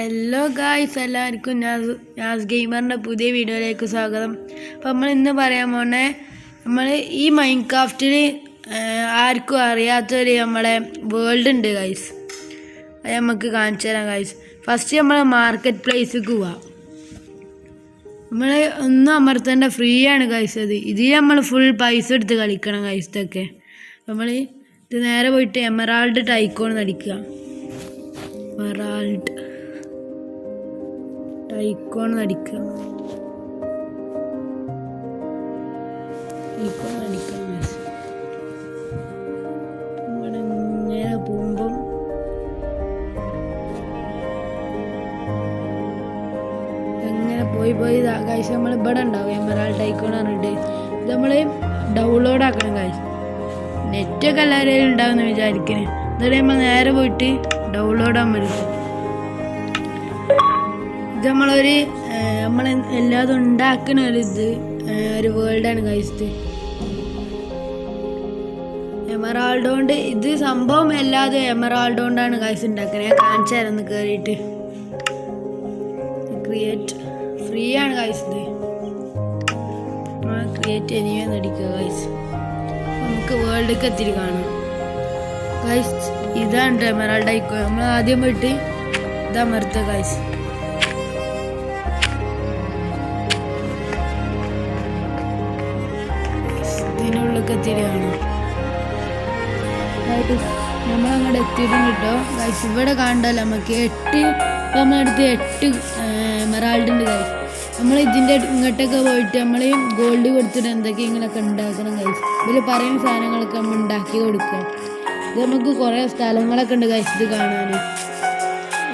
Hello guys, എല്ലാവർക്കും നാസ് ഗെയിമറിൻ്റെ പുതിയ വീഡിയോയിലേക്ക് സ്വാഗതം. അപ്പോൾ നമ്മൾ ഇന്ന് പറയാൻ പോണേ, നമ്മൾ ഈ മൈൻക്രാഫ്റ്റിൽ ആർക്കും അറിയാത്തൊരു നമ്മളെ വേൾഡ് ഉണ്ട് ഗായ്സ്. അത് നമുക്ക് കാണിച്ചു തരാം ഗായ്സ്. ഫസ്റ്റ് നമ്മൾ മാർക്കറ്റ് പ്ലേസിലേക്ക് പോവാം. നമ്മൾ ഒന്നും അമർത്തേണ്ട, ഫ്രീ ആണ് ഗായ്സ്. ഇതിൽ നമ്മൾ ഫുൾ പൈസ എടുത്ത് കളിക്കണം ഗായ്സ്. ഇതൊക്കെ നമ്മൾ ഇത് നേരെ പോയിട്ട് എമറാൾഡ് ടൈക്കോൺ അടിക്കുക. എമറാൾഡ് ടൈക്കോൺ അടിക്കുക. ഇവിടെ ഇങ്ങനെ പോകുമ്പം എങ്ങനെ പോയി ഗായ്സ് നമ്മൾ ഇവിടെ ഉണ്ടാവും എമറാൾഡ് ടൈക്കോൺ പറഞ്ഞിട്ട്. ഇത് നമ്മൾ ഡൗൺലോഡ് ആക്കണം ഗായ്സ്. നെറ്റൊക്കെ എല്ലാവരും ഉണ്ടാവുമെന്ന് വിചാരിക്കണേ. എന്നിട്ട് നമ്മൾ നേരെ പോയിട്ട് ഡൗൺലോഡ് ആകാൻ പറ്റും. ഇത് നമ്മൾ എല്ലാതും ഉണ്ടാക്കുന്ന ഒരു വേൾഡാണ് ഗൈസ്. എമറാൾഡ് കൊണ്ട് ഇത് സംഭവം എല്ലാതും എമറാൾഡ് കൊണ്ടാണ് ഗൈസ് ഉണ്ടാക്കുന്നത്. ഞാൻ കാണിച്ചു തരാം ഒന്ന് കയറിയിട്ട്. ക്രിയേറ്റ് ഫ്രീ ആണ് ഗൈസ്. ഇത് ക്രിയേറ്റ് എനിവേന്ന് അടിക്കുക ഗൈസ്. നമുക്ക് വേൾഡൊക്കെ എത്തിരി കാണാം ഗൈസ്. ഇതാണ് എമറാൾഡ് ആയിക്കോ. നമ്മൾ ആദ്യം പോയിട്ട് ഇതമർത്തുക ഗൈസ്. ഇതിനുള്ളിലൊക്കെ എത്തിരിയാണ് നമ്മളങ്ങോട്ട് എത്തിയിട്ടും കിട്ടോ ഗൈസ്. ഇവിടെ കാണണ്ടല്ലോ നമുക്ക് 8, നമ്മളടുത്ത് 8 എമറാൾഡ് ഗൈസ്. നമ്മൾ ഇതിൻ്റെ ഇങ്ങോട്ടൊക്കെ പോയിട്ട് നമ്മൾ ഗോൾഡ് കൊടുത്തിട്ട് എന്തൊക്കെയെങ്കിലൊക്കെ ഉണ്ടാക്കണം ഗൈസ്. ഇതിൽ പറയുന്ന സാധനങ്ങളൊക്കെ നമ്മൾ ഉണ്ടാക്കി കൊടുക്കുക. ഇത് നമുക്ക് കുറേ സ്ഥലങ്ങളൊക്കെ ഉണ്ട് ഗൈസ് ഇത് കാണാൻ.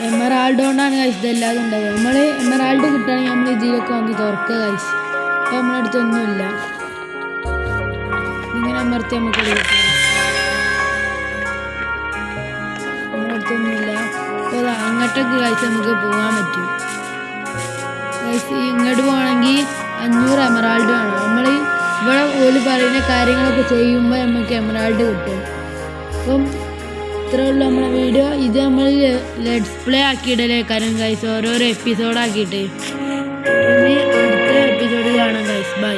എമറാൾഡ് കൊണ്ടാണ് ഗൈസ് ഇതെല്ലാതും ഉണ്ടാവുക. നമ്മൾ എമറാൾഡ് കിട്ടുകയാണെങ്കിൽ നമ്മൾ ഇതിലൊക്കെ വന്ന് തുറക്കുക ഗൈസ്. അപ്പോൾ നമ്മുടെ അടുത്തൊന്നുമില്ല. ഇങ്ങനെ അമർത്തി നമുക്ക് എടുക്കാം. നമ്മുടെ അടുത്തൊന്നുമില്ല. അപ്പോൾ അങ്ങോട്ടൊക്കെ ഗൈസ് നമുക്ക് പോകാൻ പറ്റും ഗൈസ്. ഇങ്ങോട്ട് പോകണമെങ്കിൽ 500 എമറാൾഡ് വേണം. നമ്മൾ ഇവിടെ ഓല് പറയുന്ന കാര്യങ്ങളൊക്കെ ചെയ്യുമ്പോൾ നമുക്ക് എമറാൾഡ് കിട്ടും. അപ്പം ഇത്രയേ ഉള്ളൂ നമ്മളെ വീഡിയോ. ഇത് നമ്മൾ ലെറ്റ്സ് പ്ലേ ആക്കിയിടലേ കാര്യം ഗൈസ്, ഓരോരോ എപ്പിസോഡാക്കിയിട്ട്. ഇനി അടുത്ത എപ്പിസോഡ് കാണാം ഗൈസ്. ബൈ.